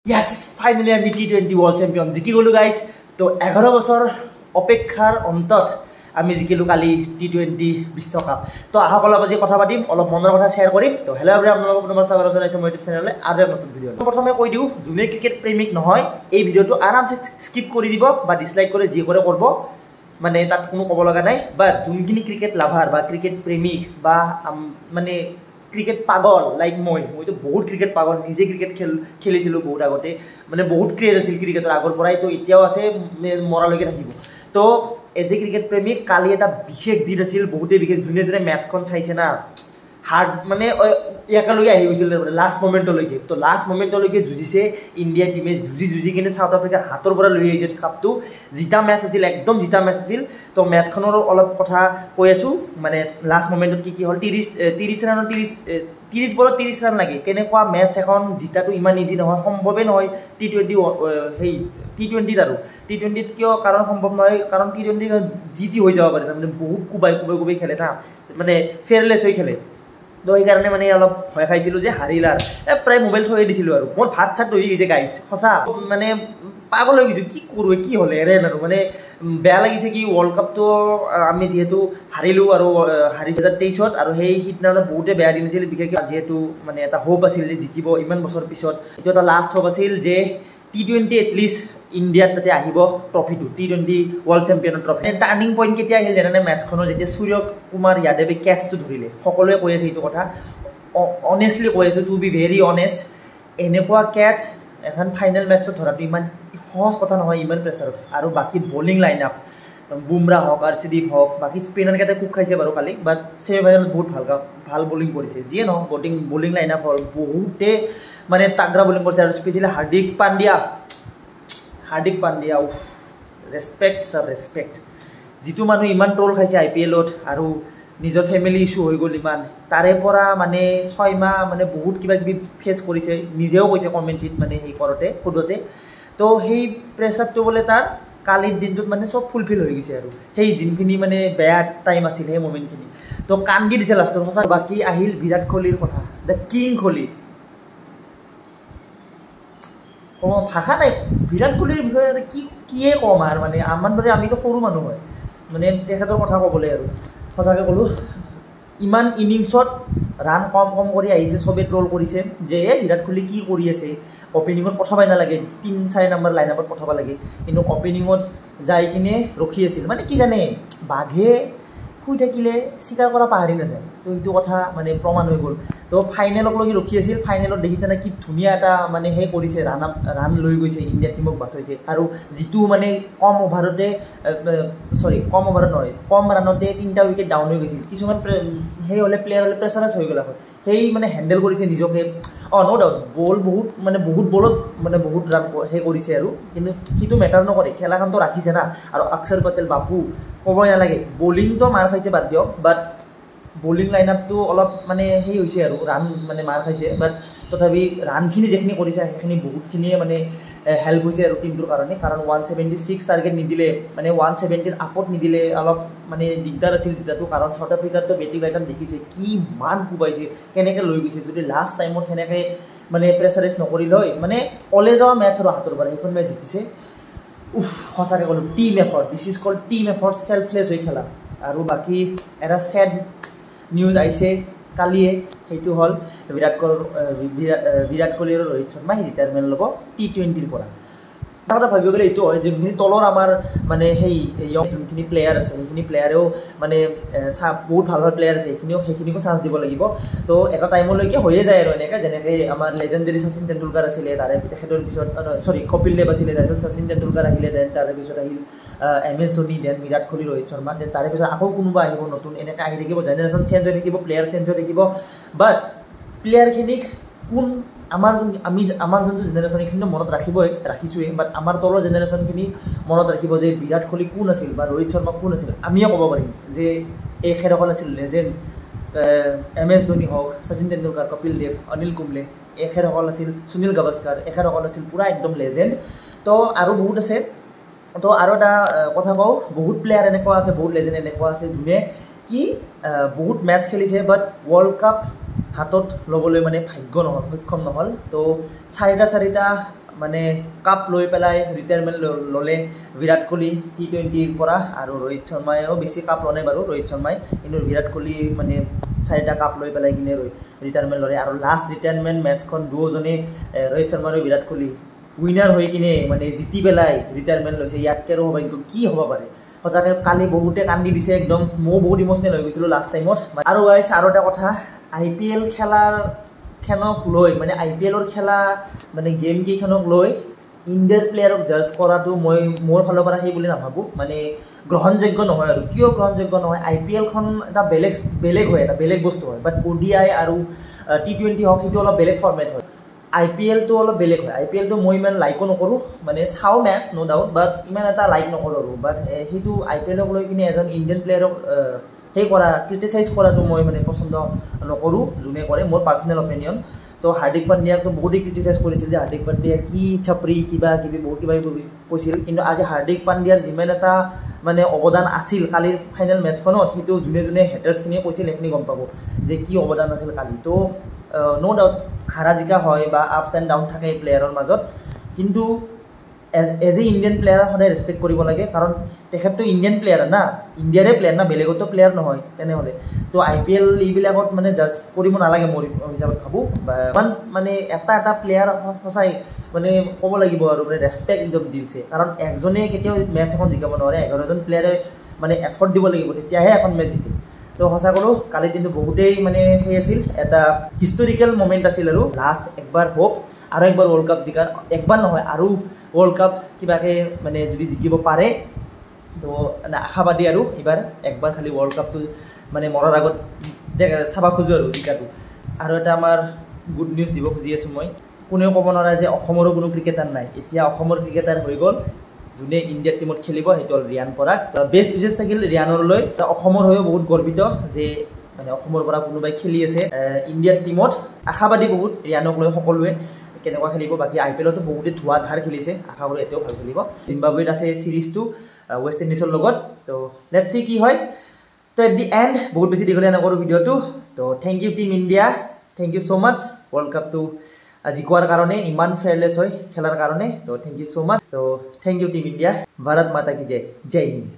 Yes, finally আমি T20 World Champion জিকি গলো গাইস। তো 11 বছর অপেক্ষার অন্তত আমি জিকিলো কালি T20 বিশ্বকাপ। তো আহক অলপ আজি কথা পাতিম, অলপ মনৰ কথা শ্বেয়াৰ কৰিম। তো হেল্ল এভৰিৱান, আপোনালোকক পুনৰ স্বাগত জনাইছো মোৰ ইউটিউব চেনেললৈ আৰু এটা নতুন ভিডিঅ'। প্ৰথমে কৈ দিওঁ, যোনে ক্ৰিকেট প্ৰেমিক নহয় এই ভিডিঅ'টো আৰামছে স্কিপ কৰি দিব বা ডিসলাইক কৰি যি কৰে কৰিব, মানে তাত কোনো ক'ব লগা নাই। বা যোনখিনি ক্ৰিকেট লাভাৰ বা ক্ৰিকেট প্ৰেমিক বা মানে ক্ৰিকেট পাগল লাইক মইতো বহুত ক্ৰিকেট পাগল, নিজে ক্ৰিকেট খেলিছিলোঁ বহুত আগতে, মানে বহুত ক্ৰেজ আছিল ক্ৰিকেটৰ আগৰ পৰাই, তো এতিয়াও আছে, মৰালৈকে থাকিব। তো এজ এ ক্ৰিকেট প্ৰেমিক কালি এটা বিশেষ দিন আছিল, বহুতেই বিশেষ। যোনে যোনে মেটচখন চাইছে না, হাৰ্ড মানে একেলগে আহি গৈছিল লাষ্ট মমেণ্টলৈকে। তো লাষ্ট মমেণ্টলৈকে যুঁজিছে ইণ্ডিয়া টিমে, যুঁজি কিনে চাউথ আফ্ৰিকাৰ হাতৰ পৰা লৈ আহিছে কাপটো। জিতা মেটচ আছিল, একদম জিতা মেটচ আছিল। তো মেটচখনৰ অলপ কথা কৈ আছোঁ, মানে লাষ্ট মমেণ্টত কি হ'ল। 30 ৰানত 30 বলত 30 ৰান লাগে, তেনেকুৱা মেটচ এখন জিতাটো ইমান ইজি নহয়, সম্ভৱেই নহয়। T20 আৰু T20 কিয় কাৰণ সম্ভৱ নহয়, কাৰণ T20 যি টি হৈ যাব পাৰে, তাৰমানে বহুত কোবাই খেলে না, মানে ফেয়াৰলেছ হৈ খেলে। তো সেইকাৰণে মানে অলপ ভয় খাইছিলোঁ যে হাৰিলাৰ, প্ৰায় মোবাইল থৈ দিছিলোঁ আৰু। মোৰ ভাত চাত হৈ গৈছে গাইছ, সঁচা মানে পাগল হৈ গৈছোঁ, কি কৰোঁ কি হ'লে এৰেন আৰু। মানে বেয়া লাগিছে কি ৱৰ্ল্ড কাপটো আমি যিহেতু হাৰিলোঁ, আৰু হাৰিছোঁ 2023 আৰু সেই সিদিনা বহুতে বেয়া দিন আছিল, বিশেষকৈ যিহেতু মানে এটা হোপ আছিল যে জিকিব ইমান বছৰ পিছত। এইটো এটা লাষ্ট হোপ আছিল যে T20 এটলিষ্ট ইণ্ডিয়াত তাতে আহিব ট্ৰফিটো, T20 ৱৰ্ল্ড চেম্পিয়নৰ ট্ৰফি। টাৰ্ণিং পইণ্ট কেতিয়া আহিল জানানে মেটচখনৰ, যেতিয়া সূৰ্য কুমাৰ যাদৱে কেটচটো ধৰিলে। সকলোৱে কৈ আছে এইটো কথা, অনেষ্টলি কৈ আছোঁ, টু বি ভেৰি অনেষ্ট। এনেকুৱা কেটচ এখন ফাইনেল মেটচত ধৰাটো ইমান সহজ কথা নহয়, ইমান প্ৰেছাৰত। আৰু বাকী বলিং লাইন আপ, বুমৰা হওক, আৰচিদীপ হওক, বাকী স্পিনাৰকেইটা কোব খাইছে বাৰু কালি, বাট ছেমি ফাইনেলত বহুত ভাল বলিং কৰিছে। যিয়ে নহওক বলিং লাইন আপ হ'ল, বহুতে মানে তাগৰা বলিং কৰিছে। আৰু স্পেচিয়েলি হাৰ্দিক পাণ্ডিয়া উফ, ৰেচপেক্ট ছাৰ ৰেচপেক্ট। যিটো মানুহ ইমান ট্ৰল খাইছে IPL-ত, আৰু নিজৰ ফেমিলি ইছ্যু হৈ গ'ল ইমান, তাৰে পৰা মানে 6 মাহ মানে বহুত কিবা কিবি ফেচ কৰিছে, নিজেও কৈছে কমেণ্ট্ৰিত, মানে সেই সোধোতে। তো সেই প্ৰেছাৰটো বোলে তাৰ কালিৰ দিনটোত মানে চব ফুলফিল হৈ গৈছে, আৰু সেই যোনখিনি মানে বেয়া টাইম আছিল সেই মোমেণ্টখিনি, তো কান্দি দিছে লাষ্টত সঁচা। বাকী আহিল বিৰাট কোহলিৰ কথা, দ্য কিং কোহলি। ভাষা নাই বিৰাট কোহলিৰ বিষয়ে কিয়ে ক'ম আৰু, মানে আমাৰ দৰে আমিতো সৰু মানুহ হয়, মানে তেখেতৰ কথা ক'বলৈ আৰু সঁচাকৈ ক'লোঁ। ইমান ইনিংছত ৰান কম কৰি আহিছে, চবেই ট্ৰল কৰিছে যে বিৰাট কোহলি কি কৰি আছে, অপেনিঙত পঠাবই নালাগে, 3-4 নম্বৰ লাইন আপত পঠাব লাগে, কিন্তু অপেনিঙত যাই কিনে ৰখি আছিল। মানে কি জানে, বাঘে শুই থাকিলে চিকাৰ কৰা পাহৰি নাযায়, তো সেইটো কথা মানে প্ৰমাণ হৈ গ'ল। তো ফাইনেলকলৈকে ৰখি আছিল, ফাইনেলত দেখিছেনে কি ধুনীয়া এটা মানে সেই কৰিছে, ৰান লৈ গৈছে, ইণ্ডিয়া টিমক বাচাইছে। আৰু যিটো মানে কম অভাৰতে কম ৰানতে 3টা উইকেট ডাউন হৈ গৈছিল, কিছুমান সেই হ'লে প্লেয়াৰ হ'লে প্ৰেছাৰাইজ হৈ গ'ল, সেই মানে হেণ্ডেল কৰিছে নিজকে। ন' ডাউট বহুত বলত মানে বহুত ৰান সেই কৰিছে, আৰু কিন্তু সেইটো মেটাৰ নকৰে, খেলাখনতো ৰাখিছে না। আৰু অক্ষৰ পেটেল বাপু ক'বই নালাগে, বলিংটো মাৰ খাইছে বাদ দিয়ক, বাট বলিং লাইন আপটো অলপ মানে সেই হৈছে, আৰু ৰান মানে মাৰ খাইছে, বাট তথাপি ৰানখিনি যিখিনি কৰিছে সেইখিনি বহুতখিনিয়ে মানে হেল্প হৈছে আৰু টিমটোৰ কাৰণে। কাৰণ 176 টাৰ্গেট নিদিলে, মানে 170ৰ আপত নিদিলে অলপ মানে দিগদাৰ আছিল জিতাটো। কাৰণ চাউথ আফ্ৰিকাৰতো বেটিং লাইন দেখিছে কিমান কোবাইছে, কেনেকৈ লৈ গৈছে। যদি লাষ্ট টাইমত সেনেকৈ মানে প্ৰেছাৰাইজ নকৰিল হয়, মানে অলে যোৱা মেটচ আৰু হাতৰ পৰা সেইখন মেটচ জিতিছে। সঁচাকৈ ক'লোঁ, team effort, this is called team effort, selfless হৈ খেলা। আৰু বাকী এটা ছেড নিউজ আহিছে কালিয়ে, সেইটো হ'ল বিৰাট কোহলি আৰু ৰোহিত শৰ্মাই ৰিটায়াৰমেণ্ট ল'ব T20ৰ পৰা। এটা কথা ভাবিব গ'লে এইটো হয়, যোনখিনি তলৰ আমাৰ মানে সেই যোনখিনি প্লেয়াৰ আছে, সেইখিনি প্লেয়াৰেও মানে বহুত ভাল প্লেয়াৰ আছে, সেইখিনিকো চান্স দিব লাগিব। তো এটা টাইমলৈকে হৈয়ে যায় আৰু এনেকৈ, যেনেকৈ আমাৰ লেজেণ্ডেৰী শচীন তেণ্ডুলকাৰ আছিলে, তেখেতৰ পিছত কপিল দেৱ আছিলে, তাৰপিছত শচীন তেণ্ডুলকাৰ আহিলে, দেন তাৰে পিছত আহিল MS Dhoni, then Virat Kohli, Rohit Sharma, then তাৰে পিছত আকৌ কোনোবা আহিব নতুন, এনেকৈ আহি থাকিব, জেনেৰেশ্যন চেঞ্জ হৈ থাকিব, প্লেয়াৰ চেঞ্জ হৈ থাকিব। বাট প্লেয়াৰখিনিক আমাৰ যোনটো জেনেৰেশ্যন সেইখিনিতো মনত ৰাখিছোৱেই, বাট আমাৰ তলৰ জেনেৰেশ্যনখিনি মনত ৰাখিব যে বিৰাট কোহলি কোন আছিল বা ৰোহিত শৰ্মা কোন আছিল। আমিয়ে ক'ব পাৰিম যে এইসকল আছিল লেজেণ্ড, MS ধোনী হওক, শচীন তেণ্ডুলকাৰ, কপিল দেৱ, অনিল কুম্বলে, এখেতসকল আছিল সুনীল গাভাস্কাৰ, এখেতসকল আছিল পূৰা একদম লেজেণ্ড। তো আৰু বহুত আছে। তো আৰু এটা কথা কওঁ, বহুত প্লেয়াৰ এনেকুৱা আছে, বহুত লেজেণ্ড এনেকুৱা আছে যোনে কি বহুত মেটচ খেলিছে, বাট ৱৰ্ল্ড কাপ হাতত ল'বলৈ মানে ভাগ্য নহ'ল, সক্ষম নহ'ল। তো 4টা মানে কাপ লৈ পেলাই ৰিটায়াৰমেণ্ট ল'লে বিৰাট কোহলি T20ৰ পৰা আৰু ৰোহিত শৰ্মায়েও বেছি কাপ লোৱা নাই বাৰু ৰোহিত শৰ্মাই কিন্তু বিৰাট কোহলি মানে 4টা কাপ লৈ পেলাই কিনে ৰিটায়াৰমেণ্ট ল'লে আৰু লাষ্ট ৰিটায়াৰমেণ্ট মেটচখন দুজনে ৰোহিত শৰ্মা আৰু বিৰাট কোহলি উইনাৰ হৈ কিনে মানে জিতি পেলাই ৰিটায়াৰমেণ্ট লৈছে ইয়াতকৈ আৰু সৌভাগ্য কি হ'ব পাৰে সঁচাকৈ কালি বহুতে কান্দি দিছে একদম মই বহুত ইম'চনেল হৈ গৈছিলোঁ লাষ্ট টাইমত আৰু গাইছ আৰু এটা কথা IPL খেলক লৈ মানে IPLৰ খেলা মানে গেম কেইখনক লৈ ইণ্ডিয়াৰ প্লেয়াৰক জাজ কৰাটো মই মোৰ ফালৰ পৰা সেই বুলি নাভাবোঁ মানে গ্ৰহণযোগ্য নহয় আৰু কিয় গ্ৰহণযোগ্য নহয় IPLখন এটা বেলেগ হয় এটা বেলেগ বস্তু হয় বাট ODI আৰু T20 হওক সেইটো অলপ বেলেগ ফৰ্মেট হয় IPLটো অলপ বেলেগ হয় IPLটো মই ইমান লাইকো নকৰোঁ মানে চাওঁ মেটচ ন' ডাউট বাট ইমান এটা লাইক নকৰোঁ আৰু বাট সেইটো IPLক লৈ কিনে এজন ইণ্ডিয়ান প্লেয়াৰক সেই কৰা ক্ৰিটিচাইজ কৰাটো মই মানে পচন্দ নকৰোঁ যোনে কৰে মোৰ পাৰ্চনেল অপিনিয়ন তো হাৰ্দিক পাণ্ডিয়াকতো বহুতেই ক্ৰিটিচাইজ কৰিছিল যে হাৰ্দিক পাণ্ডিয়া কি চাপৰি কিবা কিবি বহুত কিবা কৈছিল কিন্তু আজি হাৰ্দিক পাণ্ডিয়াৰ যিমান এটা মানে অৱদান আছিল কালিৰ ফাইনেল মেটচখনত সেইটো যোনে যোনে হেটাৰ্ছখিনিয়ে কৈছিল সেইখিনি গম পাব যে কি অৱদান আছিল কালি তো ন' ডাউট হাৰা জিকা হয় বা আপছ এণ্ড ডাউন থাকে প্লেয়াৰৰ মাজত কিন্তু এজ এ ইণ্ডিয়ান প্লেয়াৰ সদায় ৰেচপেক্ট কৰিব লাগে কাৰণ তেখেতটো ইণ্ডিয়ান প্লেয়াৰ না ইণ্ডিয়াৰে প্লেয়াৰ না বেলেগতো প্লেয়াৰ নহয় তেনেহ'লে তো IPL এইবিলাকত মানে জাজ কৰিব নালাগে মোৰ হিচাপত ভাবোঁ বা ইমান মানে এটা প্লেয়াৰ সঁচাই মানে ক'ব লাগিব আৰু মানে ৰেচপেক্ট একদম দিছে কাৰণ একজনে কেতিয়াও মেটচ এখন জিকাব নোৱাৰে 11জন প্লেয়াৰে মানে এফৰ্ট দিব লাগিব তেতিয়াহে এখন মেটচ জিকে তো সঁচা ক'লোঁ কালিৰ দিনটো বহুতেই মানে সেই আছিল এটা হিষ্টৰিকেল মমেণ্ট আছিল আৰু লাষ্ট একবাৰ হোপ আৰু একবাৰ ৱৰ্ল্ড কাপ জিকাৰ একবাৰ নহয় আৰু ৱৰ্ল্ড কাপ কিবাকৈ মানে যদি জিকিব পাৰে তো আশাবাদী আৰু এইবাৰ একবাৰ খালি ৱৰ্ল্ড কাপটো মানে মৰাৰ আগত চাব খোজোঁ আৰু জিকাটো আৰু এটা আমাৰ গুড নিউজ দিব খুজি আছোঁ মই কোনেও ক'ব নোৱাৰে যে অসমৰো কোনো ক্ৰিকেটাৰ নাই এতিয়া অসমৰ ক্ৰিকেটাৰ হৈ গ'ল যোনে ইণ্ডিয়াৰ টিমত খেলিব সেইটো হ'ল ৰিয়ান পৰাগ বেষ্ট উইচেছ থাকিল ৰিয়ানলৈ অসমৰ হৈও বহুত গৰ্বিত যে মানে অসমৰ পৰা কোনোবাই খেলি আছে ইণ্ডিয়াৰ টিমত আশাবাদী বহুত ৰিয়ানক লৈ সকলোৱে কেনেকুৱা খেলিব বাকী IPLতো বহুতে ধোৱা ধাৰ খেলিছে আশা কৰোঁ এতিয়াও ভাল খেলিব জিম্বাবুৱেত আছে চিৰিজটো ৱেষ্ট ইণ্ডিজৰ লগত তো লেটছ চি কি হয় তো এট দি এণ্ড বহুত বেছি দীঘলীয়া নকৰোঁ ভিডিঅ'টো তো thank you team India thank you so' much world কাপটো জিকোৱাৰ কাৰণে ইমান ফেয়াৰলেছ হয় খেলাৰ কাৰণে তো থেংক ইউ ছ' মাছ তো thank you team India Bharat মাতা কি জয় হিন্দ